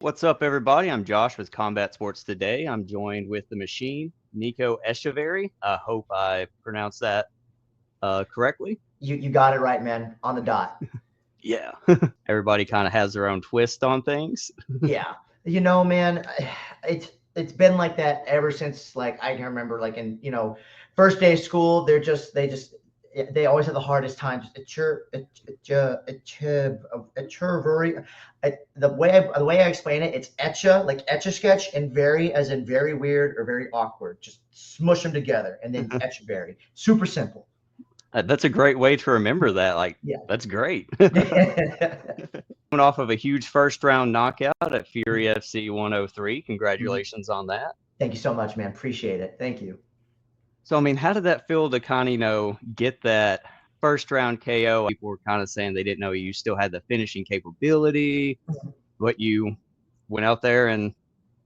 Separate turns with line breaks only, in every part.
What's up, everybody? I'm Josh with Combat Sports Today. I'm joined with the machine, Nico Echeverry. I hope I pronounced that correctly.
You got it right, man. On the dot.
Yeah. Everybody kind of has their own twist on things.
Yeah. Man, it's been like that ever since like I can remember like in, first day of school, they always have the hardest time. The way I explain it, it's etcha, like etch a sketch, and very as in very weird or very awkward. Just smush them together and then etch very. Super simple.
That's a great way to remember that.
Yeah.
That's great. Coming off of a huge first round knockout at Fury FC 103. Congratulations on that.
Thank you so much, man. Appreciate it. Thank you.
So, I mean, how did that feel to kind of, get that first round KO? People were kind of saying they didn't know you still had the finishing capability, but you went out there and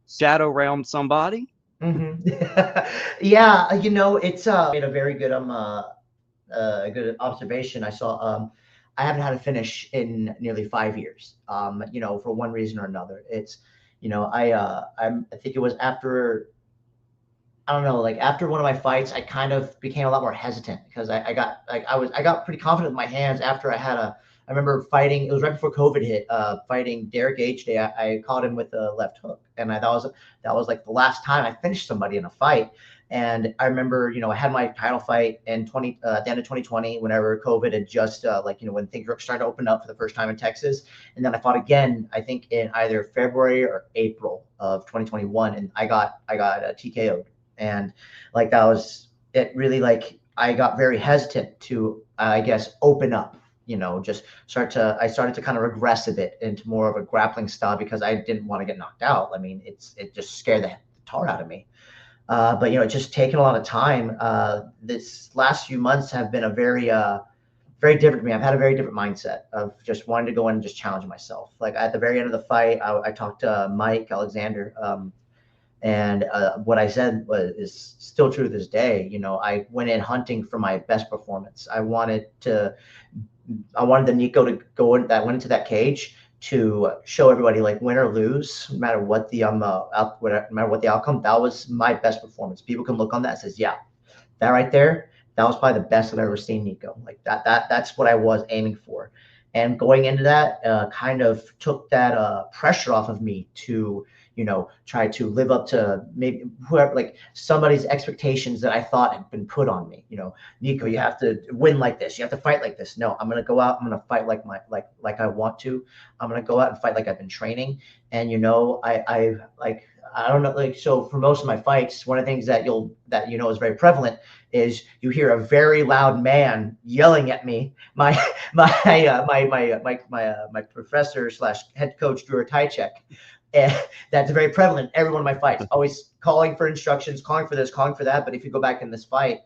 shadow realmed somebody.
Yeah, it's made a very good good observation. I haven't had a finish in nearly 5 years. For one reason or another. It's I think it was after, I don't know, like after one of my fights, I kind of became a lot more hesitant because I got pretty confident with my hands after I remember fighting. It was right before COVID hit. Fighting Derek H. Day. I caught him with a left hook, and that was like the last time I finished somebody in a fight. And I remember, I had my title fight in at the end of 2020, whenever COVID had just when things were starting to open up for the first time in Texas. And then I fought again, I think in either February or April of 2021, and I got TKO'd. And like that was it. Really, like I got very hesitant to, I guess, open up. Just I started to kind of regress a bit into more of a grappling style because I didn't want to get knocked out. I mean, it just scared the tar out of me. But it's just taken a lot of time. This last few months have been a very different to me. I've had a very different mindset of just wanting to go in and just challenge myself. Like at the very end of the fight, I talked to Mike Alexander, and what I said is still true to this day. I went in hunting for my best performance. I wanted the Nico to go in that went into that cage to show everybody, like, win or lose, no matter what the no matter what the outcome, that was my best performance. People can look on that and says, yeah, that right there, that was probably the best I've ever seen Nico. Like that's what I was aiming for. And going into that, kind of took that pressure off of me to, try to live up to maybe whoever, like somebody's expectations that I thought had been put on me. Nico, you have to win like this. You have to fight like this. No, I'm gonna go out. I'm gonna fight like I want to. I'm gonna go out and fight like I've been training. And I don't know, like, so for most of my fights, one of the things that is very prevalent is you hear a very loud man yelling at me. My professor slash head coach Drew Tychek, and that's very prevalent in every one of my fights. Always calling for instructions, calling for this, calling for that. But if you go back in this fight,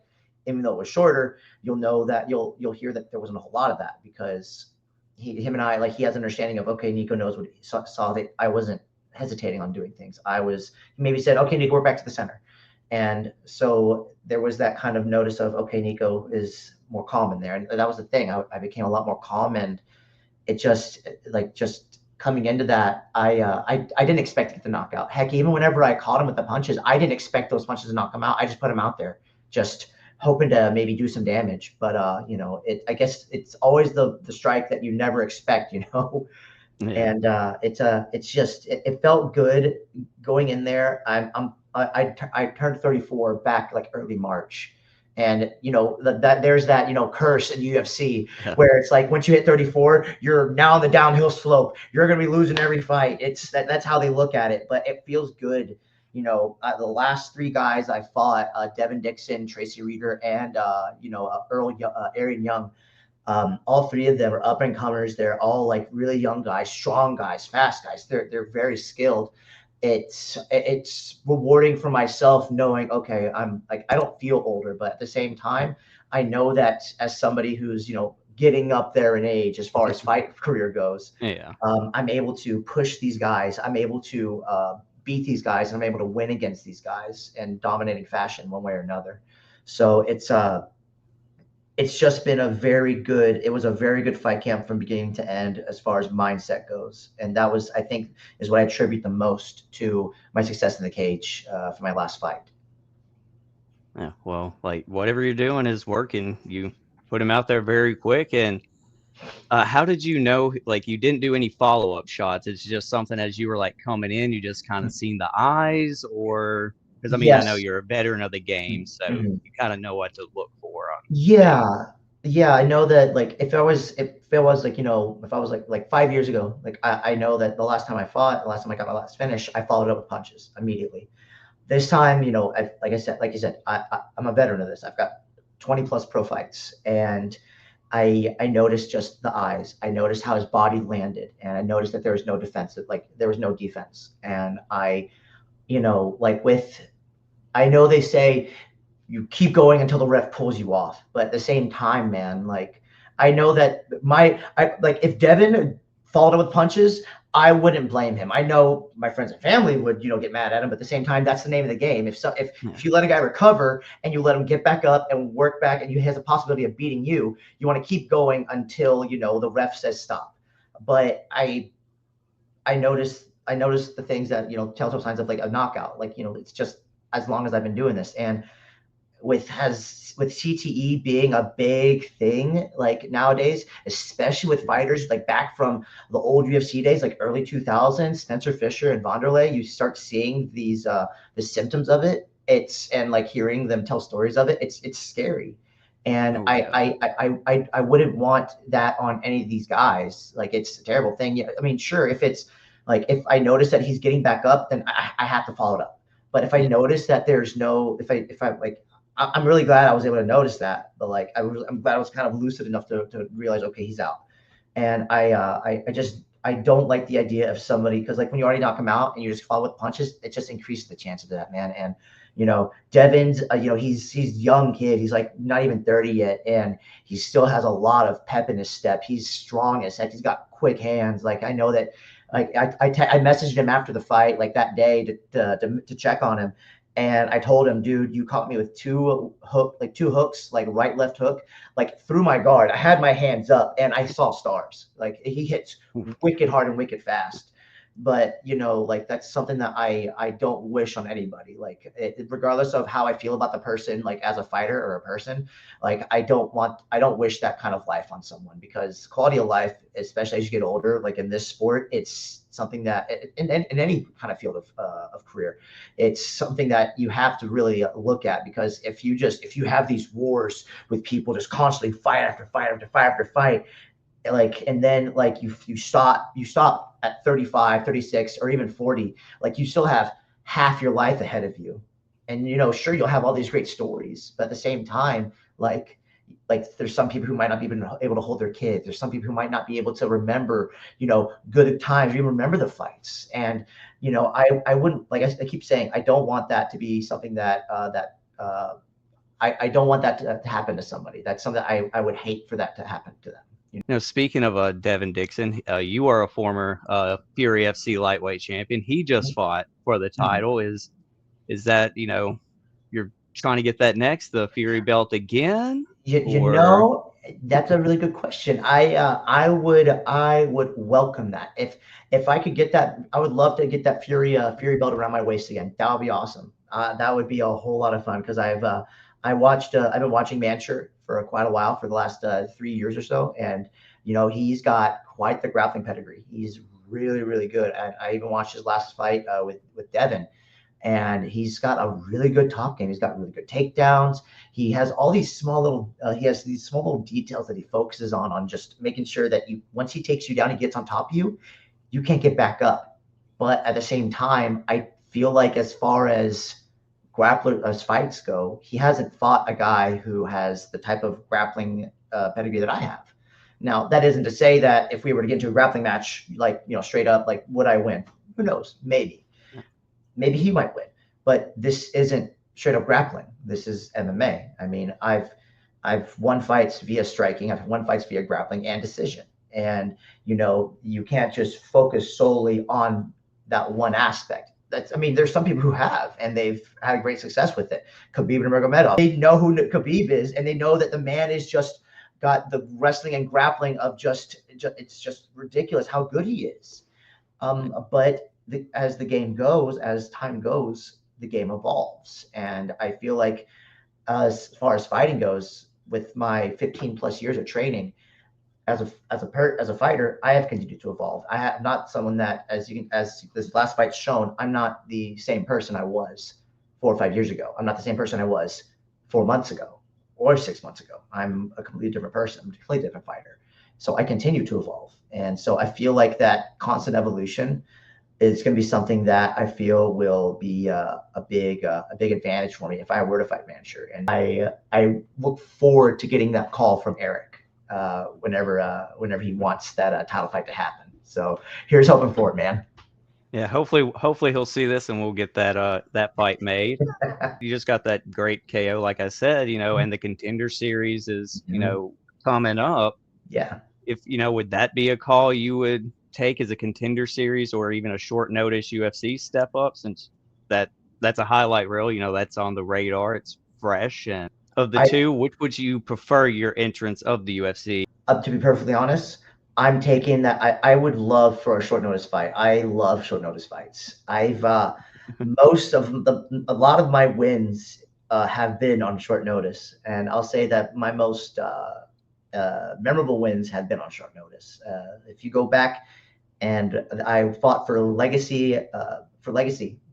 even though it was shorter, you'll know that you'll hear that there wasn't a whole lot of that because him and I, like, he has an understanding of, okay, Nico knows what he saw that I wasn't hesitating on doing things. He maybe said, okay, Nico, we're back to the center. And so there was that kind of notice of, okay, Nico is more calm in there. And that was the thing. I became a lot more calm, and it just coming into that, I didn't expect to get the knockout. Heck, even whenever I caught him with the punches, I didn't expect those punches to knock him out. I just put him out there, just hoping to maybe do some damage. But I guess it's always the strike that you never expect,
Yeah.
And it felt good going in there. I turned 34 back like early March. And that there's that curse in UFC where it's like once you hit 34, you're now on the downhill slope. You're gonna be losing every fight. That's how they look at it, but it feels good. The last three guys I fought, Devin Dixon, Tracy Reeder, and Aaron Young. All three of them are up and comers. They're all like really young guys, strong guys, fast guys. They're very skilled. It's rewarding for myself knowing, okay, I'm like, I don't feel older, but at the same time, I know that as somebody who's getting up there in age as far as fight career goes,
Yeah.
I'm able to push these guys. I'm able to beat these guys, and I'm able to win against these guys in dominating fashion one way or another. So it's just been it was a very good fight camp from beginning to end as far as mindset goes. And that was, I think, is what I attribute the most to my success in the cage for my last fight.
Yeah, well, like whatever you're doing is working. You put him out there very quick. And how did you know, like you didn't do any follow-up shots? It's just something as you were like coming in, you just kind of seen the eyes, or because I mean, I know
Yes.
you're a veteran of the game, so
Mhm.
you kind of know what to look for on things.
Yeah. Yeah, I know that like if it was like, if I was like 5 years ago, like I know that the last time I fought, the last time I got my last finish, I followed up with punches immediately. This time, like you said, I'm a veteran of this. I've got 20 plus pro fights, and I noticed just the eyes. I noticed how his body landed, and I noticed that there was no defensive, like there was no defense. And like I know they say you keep going until the ref pulls you off, but at the same time, man, like I know that like if Devin had followed up with punches, I wouldn't blame him. I know my friends and family would, get mad at him, but at the same time, that's the name of the game. If you let a guy recover and you let him get back up and work back, and he has a possibility of beating you, you want to keep going until the ref says stop. But I noticed the things that telltale signs of like a knockout. Like it's just as long as I've been doing this, and with CTE being a big thing like nowadays, especially with fighters like back from the old UFC days, like early 2000s, Spencer Fisher and Wanderlei, you start seeing the symptoms of it. And like hearing them tell stories of it, it's scary. And
Oh yeah.
I wouldn't want that on any of these guys. Like it's a terrible thing. Yeah, I mean, sure, if it's like if I notice that he's getting back up, then I have to follow it up. But if I
Yeah.
notice that there's no, if I like, I'm really glad I was able to notice that. But like, I'm glad I was kind of lucid enough to realize, okay, he's out. And I don't like the idea of somebody, because like when you already knock him out and you just follow with punches, it just increases the chance of that, man. And Devin's, he's young kid. He's like not even 30 yet, and he still has a lot of pep in his step. He's strong as heck. He's got quick hands. Like I know that. Like I messaged him after the fight, like that day to check on him, and I told him, dude, you caught me with two hooks, like right, left hook, like through my guard. I had my hands up and I saw stars. Like he hits wicked hard and wicked fast. But like that's something that I don't wish on anybody. Like regardless of how I feel about the person, like as a fighter or a person, like I don't wish that kind of life on someone, because quality of life, especially as you get older, like in this sport, it's something that in any kind of field of career, it's something that you have to really look at. Because if you have these wars with people just constantly fight after fight after fight after fight, like, and then like you stop at 35, 36, or even 40, like you still have half your life ahead of you. And sure, you'll have all these great stories, but at the same time, like there's some people who might not be able to hold their kids. There's some people who might not be able to remember good times, even remember the fights. And I wouldn't, like I keep saying, I don't want that to be something I don't want that to happen to somebody. That's something I would hate for that to happen to them.
Speaking of Devin Dixon, you are a former Fury FC lightweight champion. He just fought for the
Mhm.
title. Is that you're trying to get that next, the Fury belt again, or?
That's a really good question. I would welcome that. If I could get that, I would love to get that Fury belt around my waist again. That would be awesome. That would be a whole lot of fun, because I've been watching Mancher for quite a while, for the last 3 years or so, and he's got quite the grappling pedigree. He's really, really good. And I even watched his last fight with Devin, and he's got a really good top game. He's got really good takedowns. He has all these he has these small little details that he focuses on just making sure that once he takes you down, he gets on top of you, you can't get back up. But at the same time, I feel like as far as fights go, he hasn't fought a guy who has the type of grappling pedigree that I have. Now, that isn't to say that if we were to get into a grappling match, like straight up, like would I win? Who knows? Maybe he might win. But this isn't straight up grappling. This is MMA. I mean, I've won fights via striking. I've won fights via grappling and decision. And you can't just focus solely on that one aspect. I mean, there's some people who have, and they've had great success with it. Khabib Nurmagomedov, they know who Khabib is, and they know that the man is just got the wrestling and grappling of it's just ridiculous how good he is. But as the game goes, as time goes, the game evolves. And I feel like as far as fighting goes, with my 15 plus years of training, as a fighter, I have continued to evolve. I have not someone that, as this last fight's shown, I'm not the same person I was 4 or 5 years ago. I'm not the same person I was 4 months ago or 6 months ago. I'm a completely different person. I'm a completely different fighter. So I continue to evolve. And so I feel like that constant evolution is going to be something that I feel will be a big advantage for me if I were to fight Mancher. And I look forward to getting that call from Eric whenever he wants that title fight to happen. So here's hoping for it, man.
Yeah, hopefully he'll see this and we'll get that fight made. You just got that great KO, like I said, and the Contender Series is, coming up.
Yeah.
If, would that be a call you would take as a Contender Series or even a short notice UFC step up, since that's a highlight reel, that's on the radar, it's fresh? And of the two, which would you prefer your entrance of the UFC?
To be perfectly honest, I'm taking that. I would love for a short notice fight. I love short notice fights. I've a lot of my wins have been on short notice, and I'll say that my most memorable wins have been on short notice. If you go back, and I fought for Legacy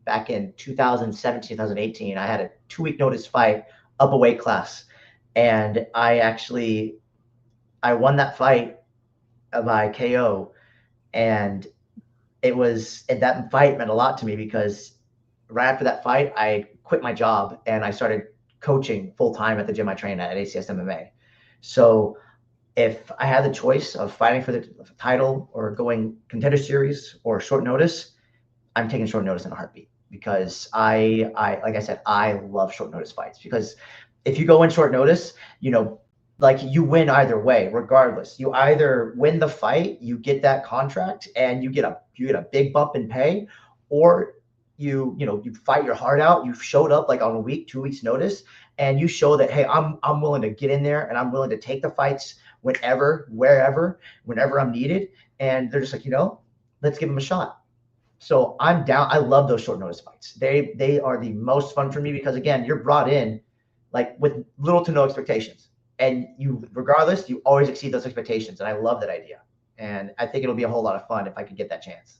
back in 2017, 2018. I had a 2-week notice fight up a weight class, and I won that fight by KO, and that fight meant a lot to me because right after that fight I quit my job and I started coaching full-time at the gym I train at ACS MMA. So if I had the choice of fighting for the title or going Contender Series or short notice, I'm taking short notice in a heartbeat, because I like I said, I love short notice fights, because if you go in short notice, like you win either way, regardless. You either win the fight, you get that contract and you get a big bump in pay, or you fight your heart out. You showed up like on a week, 2 weeks notice, and you show that, hey, I'm willing to get in there and I'm willing to take the fights whenever, wherever, whenever I'm needed. And they're just like, let's give them a shot. So I'm down. I love those short notice fights. They are the most fun for me, because again, you're brought in like with little to no expectations, and regardless, you always exceed those expectations. And I love that idea. And I think it'll be a whole lot of fun if I could get that chance.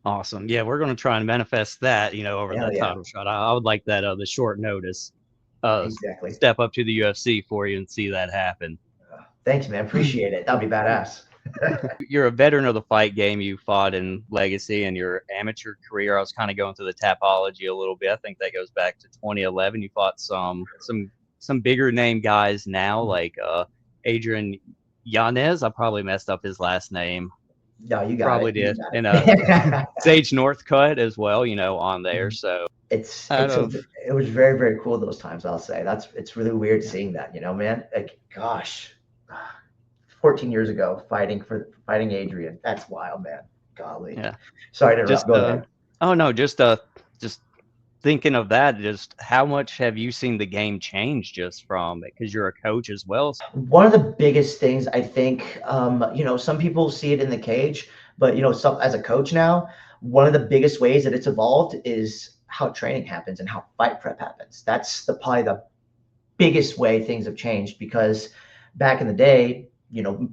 Awesome. Yeah, we're going to try and manifest that, over that title shot. I would like that, the short notice
exactly
step up to the UFC for you and see that happen.
Thanks, man. Appreciate it. That'd be badass.
You're a veteran of the fight game. You fought in Legacy and your amateur career. I was kind of going through the tapology a little bit. I think that goes back to 2011. You fought some bigger name guys now, like Adrian Yanez. I probably messed up his last name.
No, you got
probably
it.
did. And Sage Northcutt as well, on there. So
it was very, very cool those times. I'll say it's really weird seeing that, man. Like, gosh, 14 years ago, fighting Adrian. That's wild, man. Golly.
Yeah.
Sorry to interrupt. Go ahead.
Oh no, just thinking of that, just how much have you seen the game change just from it? Because you're a coach as well.
One of the biggest things, I think, some people see it in the cage, but as a coach now, one of the biggest ways that it's evolved is how training happens and how fight prep happens. That's probably the biggest way things have changed, because back in the day,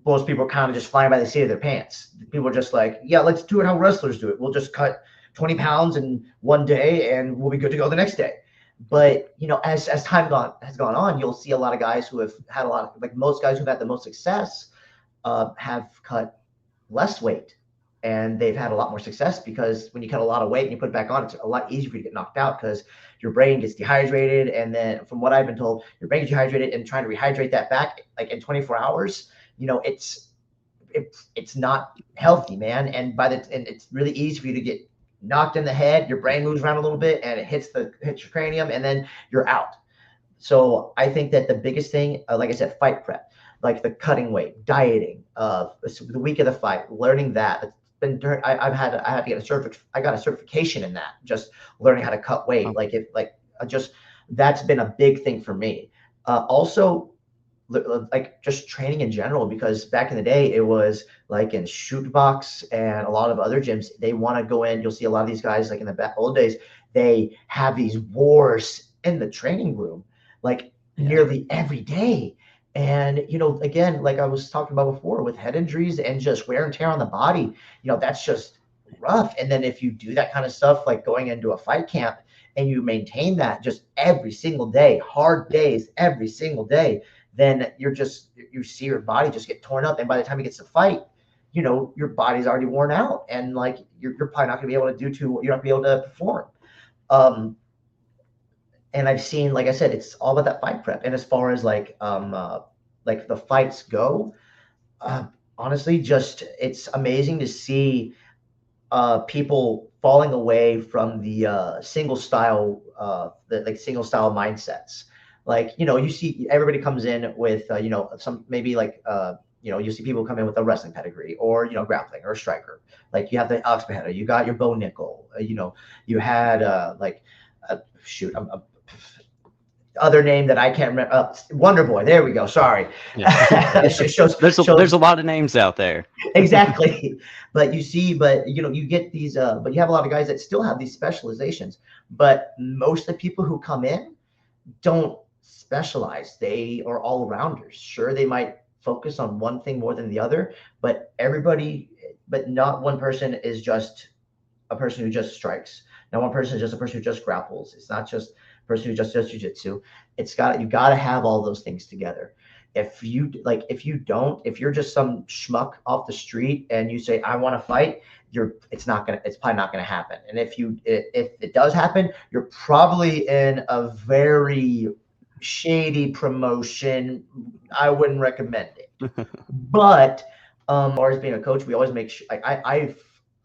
most people are kind of just flying by the seat of their pants. People are just like, yeah, let's do it how wrestlers do it. We'll just cut 20 pounds in one day and we'll be good to go the next day. But, as time has gone on, you'll see a lot of guys who have had most guys who've had the most success have cut less weight. And they've had a lot more success, because when you cut a lot of weight and you put it back on, it's a lot easier for you to get knocked out, because your brain gets dehydrated. And then from what I've been told, your brain gets dehydrated, and trying to rehydrate that back like in 24 hours, it's not healthy, man. And it's really easy for you to get knocked in the head. Your brain moves around a little bit and it hits your cranium, and then you're out. So I think that the biggest thing, like I said, fight prep, like the cutting weight, dieting, the week of the fight, learning that been I had to get I got a certification in that, just learning how to cut weight. That's been a big thing for me. Also, like just training in general, because back in the day it was like in shoot box and a lot of other gyms, they want to go in. You'll see a lot of these guys like in the old days, they have these wars in the training room, like nearly every day. And, again, like I was talking about before, with head injuries and just wear and tear on the body, that's just rough. And then if you do that kind of stuff, like going into a fight camp and you maintain that just every single day, hard days, every single day, then you see your body just get torn up. And by the time it gets to fight, your body's already worn out, and like, you're probably not gonna be able to you're not gonna be able to perform. And I've seen, like I said, it's all about that fight prep. And as far as like the fights go, honestly, just it's amazing to see people falling away from the single style mindsets. Like, you see everybody comes in with some, maybe like you see people come in with a wrestling pedigree, or grappling, or a striker. Like, you have the Alex Beheader, you got your Bo Nickel, you had other name that I can't remember. Wonder Boy. There we go. Sorry.
Yeah. There's a lot of names out there.
Exactly. But you get these, but you have a lot of guys that still have these specializations. But most of the people who come in don't specialize. They are all rounders. Sure, they might focus on one thing more than the other, but not one person is just a person who just strikes. Not one person is just a person who just grapples. It's not just a person who just does jiu-jitsu. You got to have all those things together. If you're just some schmuck off the street and you say, I want to fight, it's probably not going to happen. And if it does happen, you're probably in a very shady promotion. I wouldn't recommend it. But as far as being a coach, we always make sure,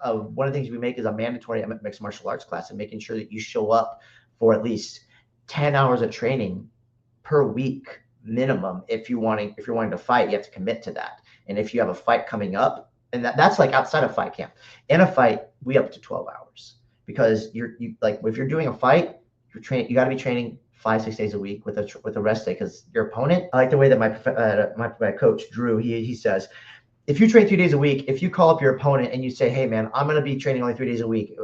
one of the things we make is a mandatory mixed martial arts class, and making sure that you show up for at least 10 hours of training per week minimum. If you're wanting to fight, you have to commit to that. And if you have a fight coming up, and that's like outside of fight camp. In a fight, we up to 12 hours, because if you're doing a fight, you got to be training 5-6 days a week with a rest day, because your opponent. I like the way that my coach Drew, he says, if you train 3 days a week, if you call up your opponent and you say, hey man, I'm going to be training only 3 days a week.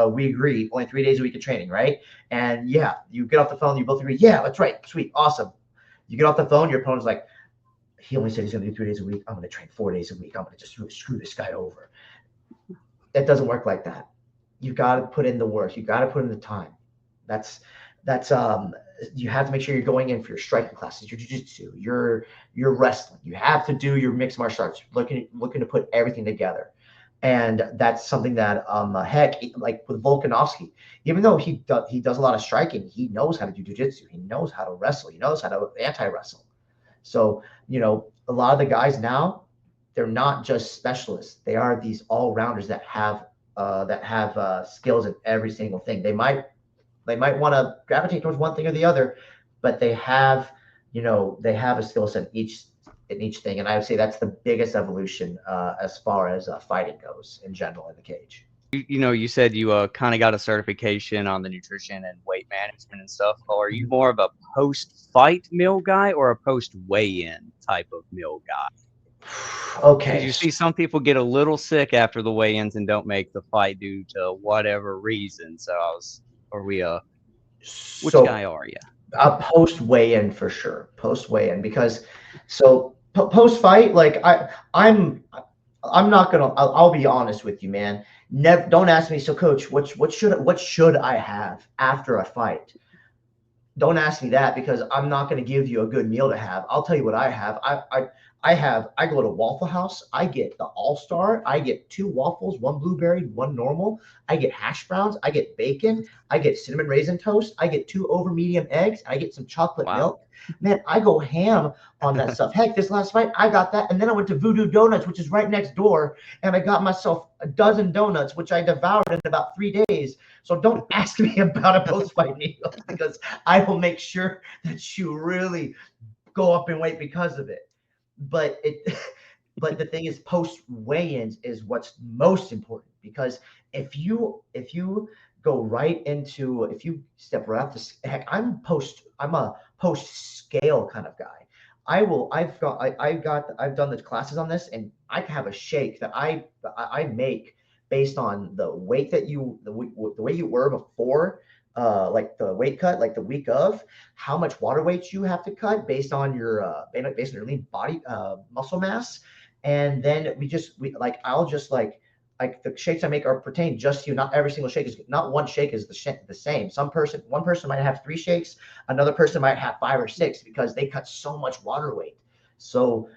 We agree, only 3 days a week of training, right? And yeah, you get off the phone, you both agree. Yeah, that's right. Sweet. Awesome. You get off the phone, your opponent's like, he only said he's going to do 3 days a week. I'm going to train 4 days a week. I'm going to just screw this guy over. It doesn't work like that. You got to put in the work. You got to put in the time. That's you have to make sure you're going in for your striking classes, your jiu-jitsu, your wrestling. You have to do your mixed martial arts, looking to put everything together. And that's something that heck, like with Volkanovski, even though he does a lot of striking, he knows how to do jiu-jitsu, he knows how to wrestle, he knows how to anti-wrestle. So a lot of the guys now, they're not just specialists, they are these all-rounders that have skills in every single thing. They might want to gravitate towards one thing or the other, but they have a skill set in each thing. And I would say that's the biggest evolution as far as fighting goes in general in the cage.
You said you kind of got a certification on the nutrition and weight management and stuff. Are you more of a post-fight meal guy or a post-weigh-in type of meal guy?
Okay.
You see some people get a little sick after the weigh-ins and don't make the fight due to whatever reason. So which guy are you?
A post weigh-in for sure. Post weigh-in, because post fight, like I'm not gonna. I'll be honest with you, man. Don't ask me. So, coach, what should I have after a fight? Don't ask me that, because I'm not going to give you a good meal to have. I'll tell you what I have. I go to Waffle House. I get the All-Star. I get 2 waffles, 1 blueberry, 1 normal. I get hash browns. I get bacon. I get cinnamon raisin toast. I get 2 over medium eggs. I get some chocolate milk. Man, I go ham on that stuff. Heck, this last fight, I got that. And then I went to Voodoo Donuts, which is right next door. And I got myself a dozen donuts, which I devoured in about 3 days. So don't ask me about a post-fight meal, because I will make sure that you really go up in weight because of it. But But the thing is, post weigh-ins is what's most important, because if you go right into, if you step right off the heck, I'm a post scale kind of guy. I've done the classes on this, and I have a shake that I make based on the weight that the way you were before, like the weight cut, like the week of, how much water weight you have to cut based on your lean body muscle mass. And then I'll just like the shakes I make are pertain just to you. Not every single shake is, not one shake is the same. One person might have 3 shakes, another person might have 5 or 6, because they cut so much water weight. So,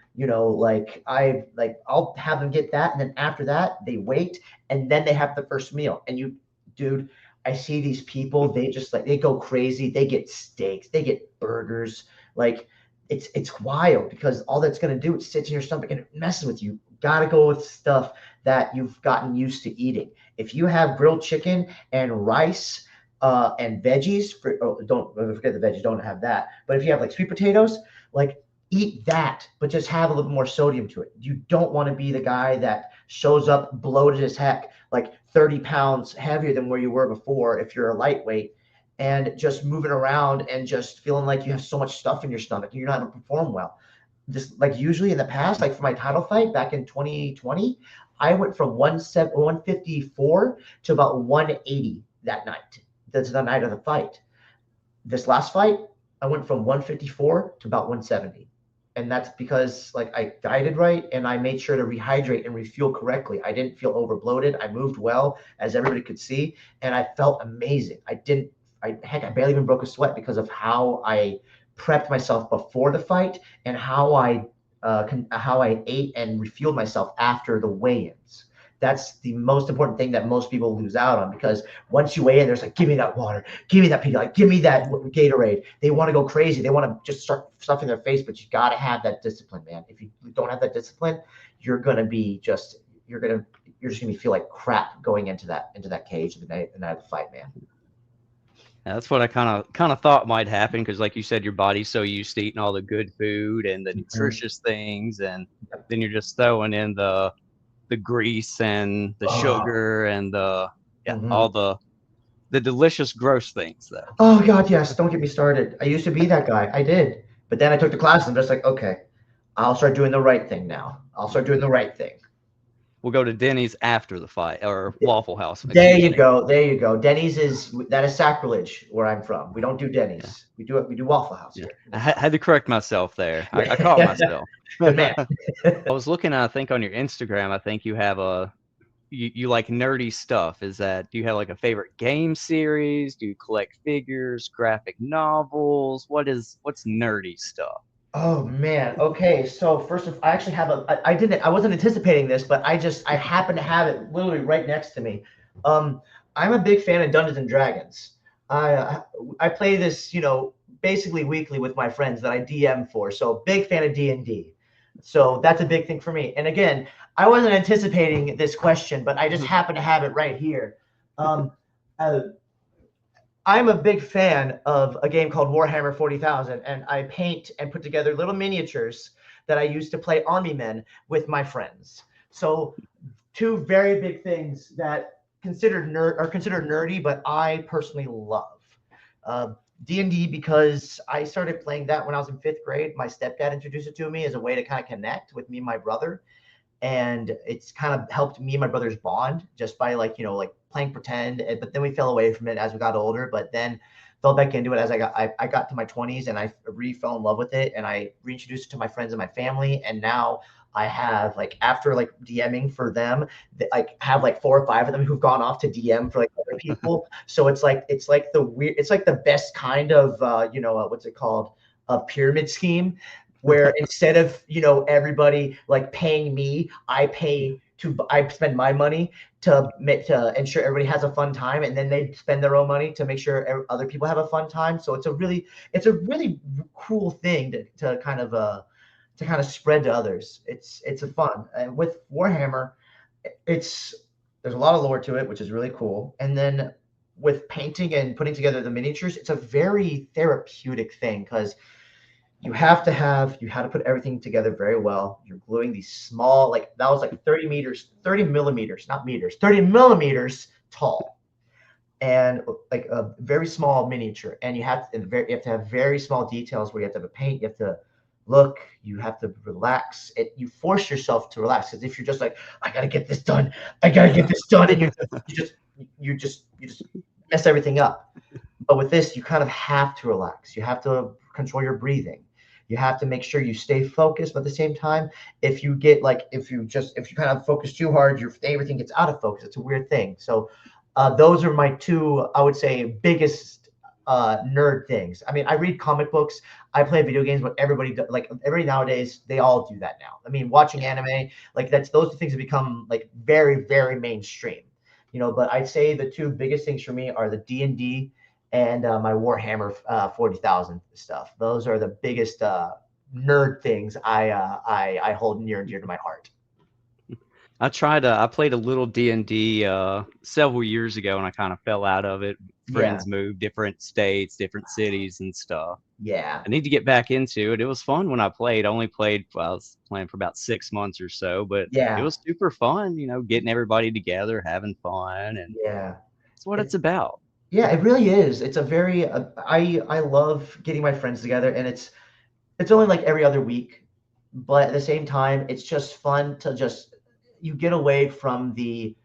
I'll have them get that, and then after that they wait, and then they have the first meal. And dude, I see these people, they go crazy. They get steaks, they get burgers. Like, it's wild, because all that's going to do is sit in your stomach and it messes with you. Gotta go with stuff that you've gotten used to eating. If you have grilled chicken and rice and veggies, don't forget the veggies, don't have that. But if you have like sweet potatoes, like, eat that, but just have a little more sodium to it. You don't want to be the guy that shows up bloated as heck, like 30 pounds heavier than where you were before if you're a lightweight, and just moving around and just feeling like you have so much stuff in your stomach and you're not going to perform well. This, like, usually in the past, like for my title fight back in 2020, I went from 154 to about 180 that night. That's the night of the fight. This last fight, I went from 154 to about 170. And that's because, like, I dieted right, and I made sure to rehydrate and refuel correctly. I didn't feel over bloated. I moved well, as everybody could see, and I felt amazing. I barely even broke a sweat because of how I prepped myself before the fight, and how I ate and refueled myself after the weigh-ins. That's the most important thing that most people lose out on, because once you weigh in, there's like, give me that water, give me that Pedialyte, give me that Gatorade. They want to go crazy. They want to just start stuffing their face, but you got to have that discipline, man. If you don't have that discipline, you're just going to feel like crap going into that cage the night of the fight, man.
That's what I kind of thought might happen, because, like you said, your body's so used to eating all the good food and the nutritious things, and then you're just throwing in the grease and the sugar and all the delicious, gross things, though.
Oh God, yes! Don't get me started. I used to be that guy. I did, but then I took the class, and I'm just like, okay, I'll start doing the right thing now. I'll start doing the right thing.
We'll go to Denny's after the fight, or Waffle House.
There you go. Denny's is sacrilege where I'm from. We don't do Denny's. Yeah. We do Waffle House here.
I had to correct myself there. I caught myself.
Man.
I was looking, I think, on your Instagram. I think you have you like nerdy stuff. Do you have like a favorite game series? Do you collect figures, graphic novels? What's nerdy stuff?
Oh man. Okay. So first I actually have I wasn't anticipating this, but I happen to have it literally right next to me. I'm a big fan of Dungeons and Dragons. I play this, basically weekly with my friends that I DM for. So big fan of D&D. So that's a big thing for me. And again, I wasn't anticipating this question, but I just happen to have it right here. I'm a big fan of a game called Warhammer 40,000, and I paint and put together little miniatures that I use to play army men with my friends. So 2 very big things that are considered nerdy, but I personally love. D&D, because I started playing that when I was in 5th grade. My stepdad introduced it to me as a way to kind of connect with me and my brother. And it's kind of helped me and my brother's bond just by playing pretend. But then we fell away from it as we got older, but then fell back into it as I got to my 20s, and I really fell in love with it, and I reintroduced it to my friends and my family. And now I have, after DMing for them, have 4 or 5 of them who've gone off to DM for other people. So it's the best kind of what's it called, a pyramid scheme, where instead of everybody paying me, I spend my money to ensure everybody has a fun time, and then they spend their own money to make sure other people have a fun time. So it's a really cool thing to kind of spread to others. It's a fun. And with Warhammer, there's a lot of lore to it, which is really cool. And then with painting and putting together the miniatures, it's a very therapeutic thing, because you had to put everything together very well. You're gluing these small, like that was like 30 meters, 30 millimeters, not meters, 30 millimeters tall, and like a very small miniature. And you have to have very small details where you have to have a paint, you have to look, you have to relax it. You force yourself to relax, because if you're just like, I gotta get this done, I gotta get this done, and you just mess everything up. But with this, you kind of have to relax. You have to control your breathing. You have to make sure you stay focused, but at the same time, if you kind of focus too hard, everything gets out of focus. It's a weird thing. So those are my two, I would say, biggest nerd things. I mean, I read comic books, I play video games, but everybody nowadays, they all do that now. I mean, watching anime, like those things have become like very, very mainstream. But I'd say the two biggest things for me are the D&D and my Warhammer 40,000 stuff. Those are the biggest nerd things I hold near and dear to my heart.
I played a little D&D several years ago, and I kind of fell out of it. Friends moved different states, different cities and stuff.
Yeah.
I need to get back into it. It was fun when I played. I was playing for about 6 months or so, but it was super fun, getting everybody together, having fun, and that's what it's about.
Yeah, it really is. It's a very I love getting my friends together, and it's only like every other week, but at the same time, it's just fun to you get away from the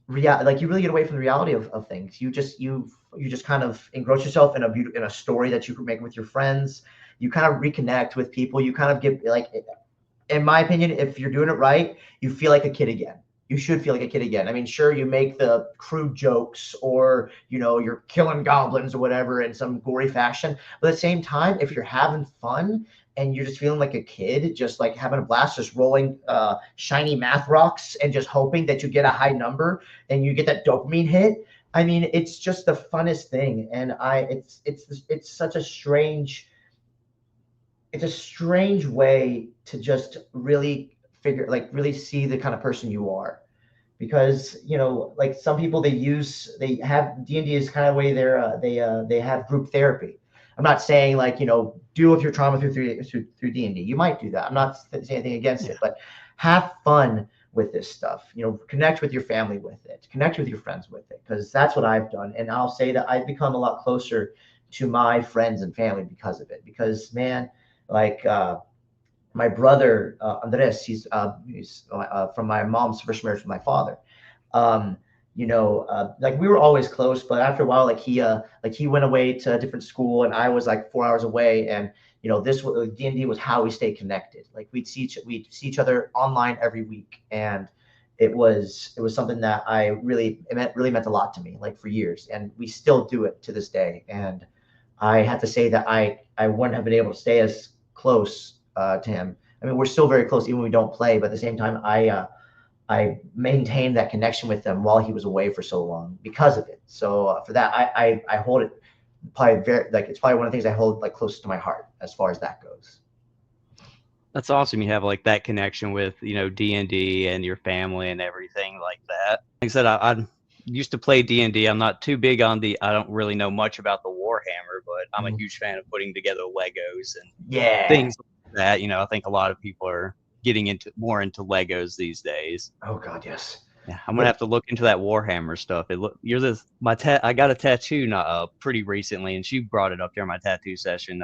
you really get away from the reality of things. You just kind of engross yourself in a story that you can make with your friends. You kind of reconnect with people. You kind of get, like, in my opinion, if you're doing it right, you feel like a kid again. You should feel like a kid again. I mean, sure, you make the crude jokes, or you're killing goblins or whatever in some gory fashion, but at the same time, if you're having fun and you're just feeling like a kid, just like having a blast, just rolling shiny math rocks and just hoping that you get a high number and you get that dopamine hit. I mean, it's just the funnest thing. And it's such a strange way to just really really see the kind of person you are. Because like some people, they have D&D is kind of way they have group therapy. I'm not saying like deal with your trauma through D&D. You might do that. I'm not saying anything against it, but have fun with this stuff. Connect with your family with it. Connect with your friends with it, because that's what I've done. And I'll say that I've become a lot closer to my friends and family because of it. Because, man, like my brother Andres, he's from my mom's first marriage with my father. Like we were always close, but after a while, like he went away to a different school, and I was like 4 hours away, and this D&D was how we stayed connected. Like we'd see each other online every week, and it was something that really meant a lot to me, like for years, and we still do it to this day. And I have to say that I wouldn't have been able to stay as close to him. I mean, we're still very close even when we don't play, but at the same time, I maintained that connection with him while he was away for so long because of it. So for that, I hold it probably it's probably one of the things I hold like close to my heart as far as that goes.
That's awesome. You have like that connection with D&D and your family and everything like that. Like I said, I used to play D&D. I'm not too big on I don't really know much about the Warhammer, but I'm a huge fan of putting together Legos and things like that. I think a lot of people are getting more into Legos these days.
Oh God, yes.
Yeah, I'm gonna have to look into that Warhammer stuff. I got a tattoo pretty recently, and she brought it up during my tattoo session.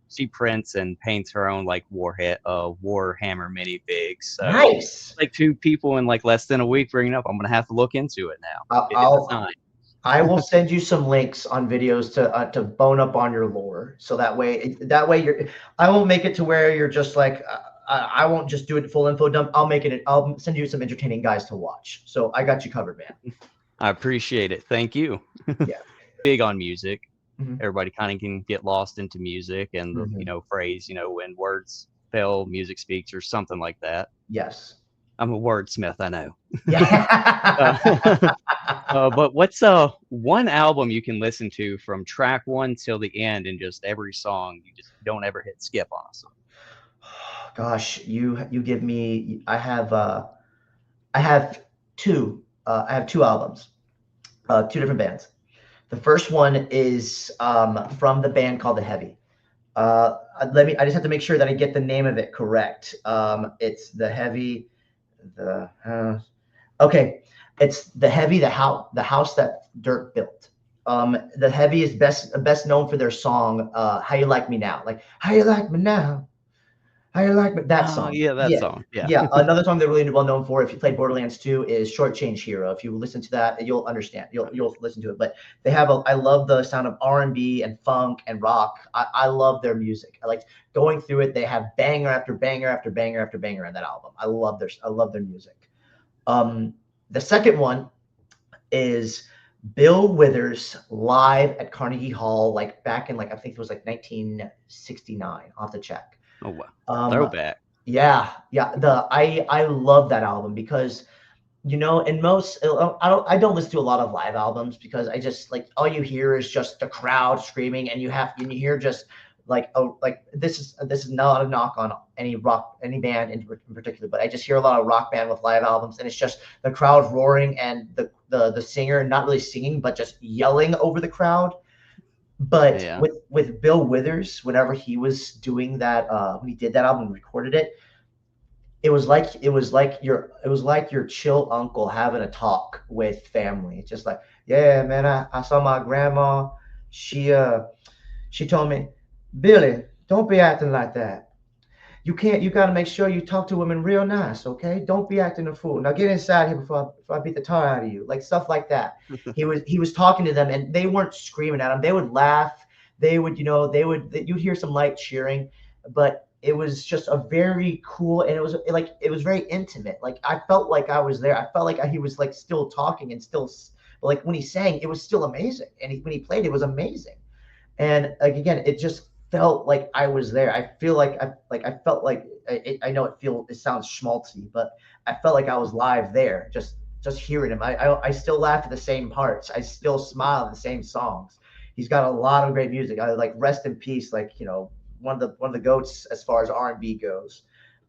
She prints and paints her own like Warhammer minifigs. So
nice.
Like 2 people in like less than a week bringing it up. I'm gonna have to look into it now.
I will send you some links on videos to bone up on your lore, so that way I won't make it to where you're just like. I won't just do it full info dump. I'll send you some entertaining guys to watch. So I got you covered, man.
I appreciate it. Thank you.
Yeah.
Big on music. Everybody kind of can get lost into music and the phrase, when words fail, music speaks, or something like that.
Yes.
I'm a wordsmith, I know.
Yeah.
But what's one album you can listen to from track 1 till the end, and just every song you just don't ever hit skip on a song?
Gosh, you give me. I have two. I have 2 albums, 2 different bands. The first one is from the band called The Heavy. I just have to make sure that I get the name of it correct. It's the heavy, okay. It's the heavy, the house that Dirt built. The heavy is best known for their song, How You Like Me Now. Like, how you like me now? How you like me? That
Oh,
song.
yeah, that
Yeah.
song. Yeah.
Yeah. Another song they're really well known for, if you played Borderlands 2, is Short Change Hero. If you listen to that, you'll understand. You'll listen to it. But they have I love the sound of R&B and funk and rock. I love their music. I like going through it. They have banger after banger after banger after banger on that album. I love their music. The second one is Bill Withers live at Carnegie Hall, like back in, like, I think it was like 1969. I'll have to check.
Oh, wow. Throwback.
Yeah. I love that album because, in most, I don't listen to a lot of live albums because I just, like, all you hear is just the crowd screaming, and you hear just like, oh, like, this is not a knock on any band in particular, but I just hear a lot of rock band with live albums, and it's just the crowd roaring and the singer not really singing but just yelling over the crowd. But
Yeah.
with Bill Withers, whenever he was doing that, when he did that album and recorded it, it was like your chill uncle having a talk with family. It's just like, yeah, man, I saw my grandma. She told me, Billy, don't be acting like that. You got to make sure you talk to women real nice, okay? Don't be acting a fool. Now get inside here before I beat the tar out of you. Like, stuff like that. He was talking to them, and they weren't screaming at him. They would laugh. You'd hear some light cheering, but it was just a very cool, and it was very intimate. Like, I felt like I was there. I felt like he was, like, still talking, and still, like, when he sang, it was still amazing. And when he played, it was amazing. And, like, again, it just felt like I was there. I felt like I know it sounds schmaltzy, but I felt like I was live there, just hearing him. I still laugh at the same parts. I still smile at the same songs. He's got a lot of great music. I like, rest in peace, like, one of the goats as far as R&B goes.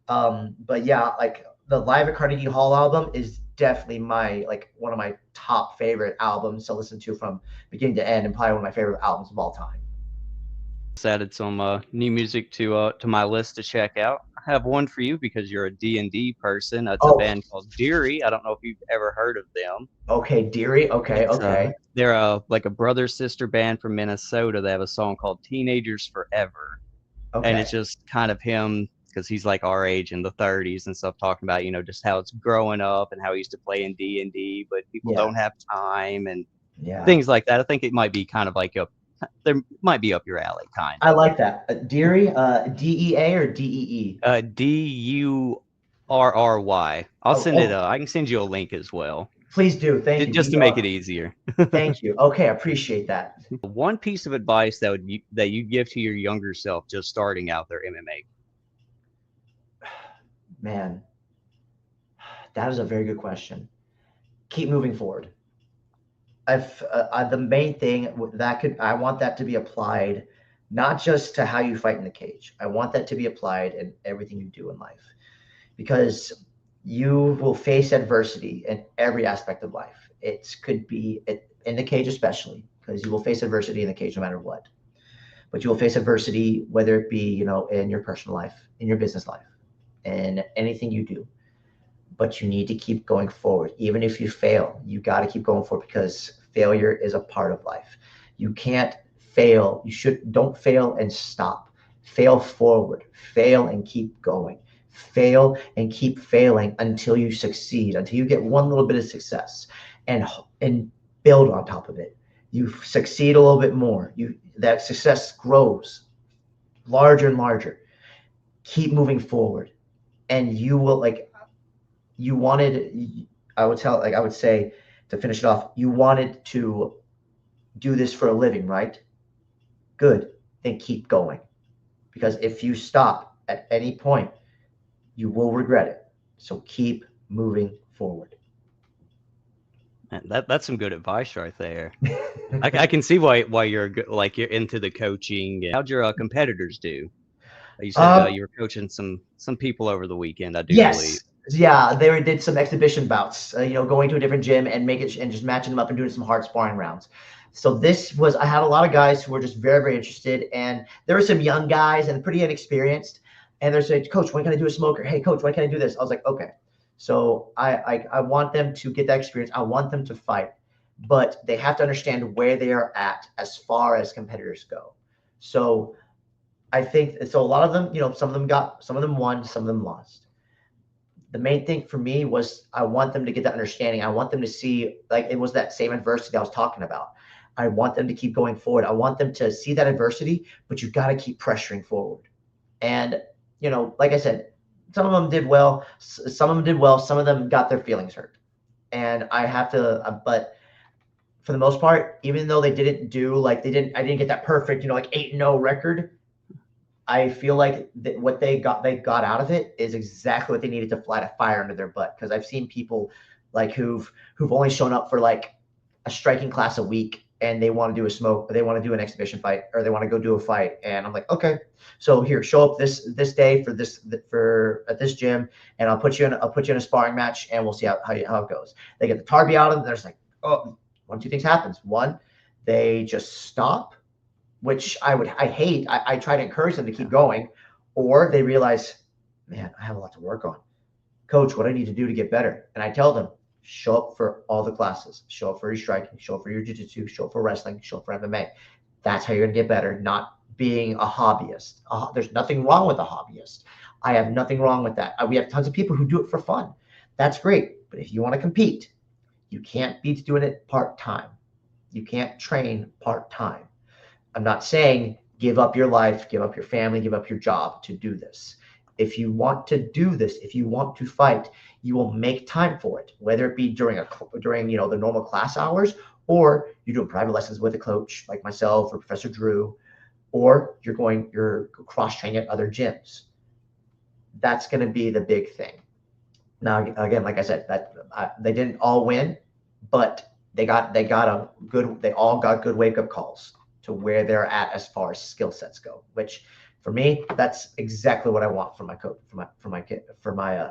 But yeah, like, the Live at Carnegie Hall album is definitely one of my top favorite albums to listen to from beginning to end, and probably one of my favorite albums of all time.
Just added some new music to my list to check out. I have one for you because you're a D&D person. It's a band called Deary. I don't know if you've ever heard of them.
Okay, Deary. Okay.
They're like a brother-sister band from Minnesota. They have a song called Teenagers Forever.
Okay.
And it's just kind of him, because he's like our age, in the 30s and stuff, talking about, just how it's growing up and how he used to play in D&D, but people don't have time and things like that. I think it might be kind of like there might be up your alley, kind of.
I like that. Deary, DEA or DEE?
DURRY. I'll send it. I can send you a link as well.
Please do. Thank you.
Just to make it easier.
Thank you. Okay, I appreciate that.
One piece of advice that you give to your younger self just starting out their MMA.
Man, that is a very good question. Keep moving forward. The main thing I want that to be applied, not just to how you fight in the cage. I want that to be applied in everything you do in life, because you will face adversity in every aspect of life. It could be in the cage, especially, because you will face adversity in the cage no matter what. But you will face adversity, whether it be, in your personal life, in your business life, and anything you do. But you need to keep going forward. Even if you fail, you got to keep going forward, because failure is a part of life. You can't fail. Don't fail and stop. Fail forward. Fail and keep going. Fail and keep failing until you succeed, until you get one little bit of success, and build on top of it. You succeed a little bit more. That success grows larger and larger. Keep moving forward, and you will, I would say, to finish it off, you wanted to do this for a living, right? Good. Then keep going. Because if you stop at any point, you will regret it. So keep moving forward.
Man, that's some good advice right there. I can see why you're into the coaching. How'd your competitors do? You said you were coaching some people over the weekend, I do believe.
Yeah, they did some exhibition bouts, going to a different gym and just matching them up and doing some hard sparring rounds. So I had a lot of guys who were just very, very interested, and there were some young guys and pretty inexperienced. And they're saying, Coach, when can I do a smoker? Hey, Coach, when can I do this? I was like, okay. So I want them to get that experience. I want them to fight, but they have to understand where they are at as far as competitors go. So I think so. A lot of them, some of them won, some of them lost. The main thing for me was I want them to get that understanding. I want them to see, like, it was that same adversity I was talking about. I want them to keep going forward. I want them to see that adversity, but you've got to keep pressuring forward. And, like I said, some of them did well. Some of them did well. Some of them got their feelings hurt. And I have to, but for the most part, even though they didn't do I didn't get that perfect, like 8-0 record. I feel like what they got out of it is exactly what they needed to light a fire under their butt. Because I've seen people like who've only shown up for like a striking class a week, and they want to do a smoke, or they want to do an exhibition fight, or they want to go do a fight. And I'm like, okay, so here, show up this day at this gym, and I'll put you in a sparring match, and we'll see how it goes. They get the Tarby out of them. There's like, oh, one, two things happens. One, they just stop, which I hate. I try to encourage them to keep going, or they realize, man, I have a lot to work on. Coach, what I need to do to get better. And I tell them, show up for all the classes, show up for your striking, show up for your jiu-jitsu, show up for wrestling, show up for MMA. That's how you're going to get better, not being a hobbyist. There's nothing wrong with a hobbyist. I have nothing wrong with that. We have tons of people who do it for fun. That's great. But if you want to compete, you can't be doing it part-time. You can't train part-time. I'm not saying give up your life, give up your family, give up your job to do this. If you want to do this, if you want to fight, you will make time for it, whether it be during the normal class hours, or you're doing private lessons with a coach like myself or Professor Drew, or you're cross-training at other gyms. That's going to be the big thing. Now, again, like I said, they didn't all win, but they all got good wake-up calls to where they're at as far as skill sets go, which for me, that's exactly what I want for my coach, for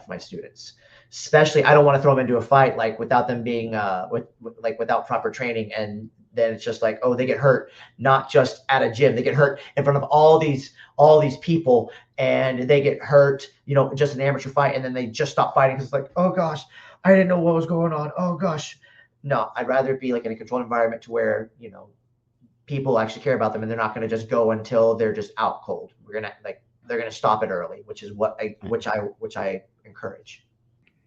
my students. Especially, I don't want to throw them into a fight like without them being without proper training, and then it's just like, oh, they get hurt, not just at a gym, they get hurt in front of all these people, and they get hurt, just an amateur fight, and then they just stop fighting because it's like, oh gosh, I didn't know what was going on. Oh gosh, no, I'd rather be like in a controlled environment to where people actually care about them, and they're not going to just go until they're just out cold. They're going to stop it early, which is which I encourage.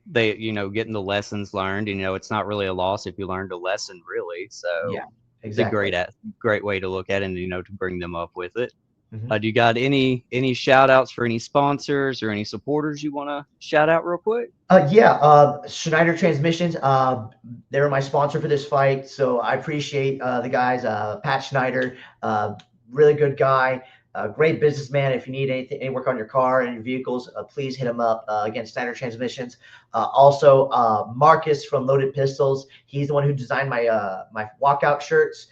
They, getting the lessons learned, it's not really a loss if you learned a lesson, really. So
yeah, exactly.
It's a great way to look at it, and, to bring them up with it.
Mm-hmm.
Do you got any shout outs for any sponsors or any supporters you want to shout out real quick?
Schneider Transmissions. They were my sponsor for this fight, so I appreciate the guys. Pat Schneider, really good guy, great businessman. If you need any work on your car and your vehicles, please hit him up. Again, Schneider Transmissions. Also, Marcus from Loaded Pistols. He's the one who designed my walkout shirts.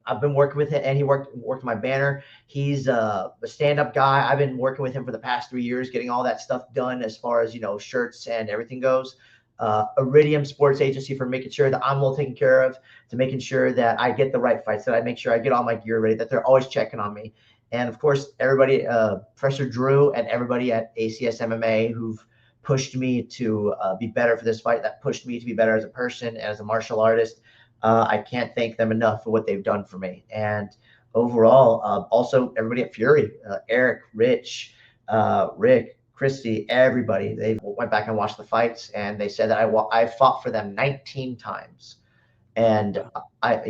I've been working with him, and he worked my banner. He's a stand-up guy. I've been working with him for the past 3 years, getting all that stuff done as far as, shirts and everything goes. Iridium Sports Agency for making sure that I'm well taken care of, to making sure that I get the right fights, that I make sure I get all my gear ready, that they're always checking on me. And of course, everybody, Professor Drew and everybody at ACS MMA who've pushed me to be better for this fight, that pushed me to be better as a person and as a martial artist. I can't thank them enough for what they've done for me. And overall, also everybody at Fury, Eric, Rich, Rick, Christy, everybody, they went back and watched the fights, and they said that I fought for them 19 times. And there's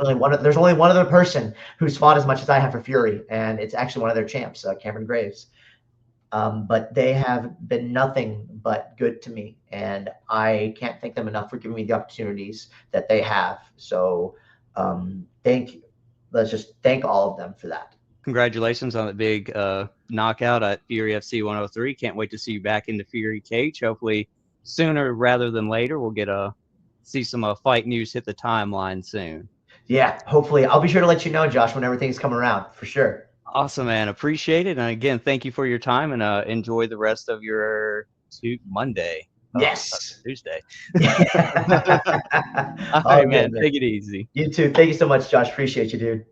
only one other person who's fought as much as I have for Fury, and it's actually one of their champs, Cameron Graves. But they have been nothing but good to me, and I can't thank them enough for giving me the opportunities that they have. So let's just thank all of them for that.
Congratulations on the big knockout at Fury FC 103. Can't wait to see you back in the Fury cage. Hopefully sooner rather than later. We'll get see some fight news hit the timeline soon.
Yeah, hopefully. I'll be sure to let you know, Josh, when everything's come around, for sure.
Awesome, man. Appreciate it. And again, thank you for your time, and enjoy the rest of your Monday.
Yes.
Tuesday.
All
All right,
right,
man.
man.
Take it easy.
You too. Thank you so much, Josh. Appreciate you, dude.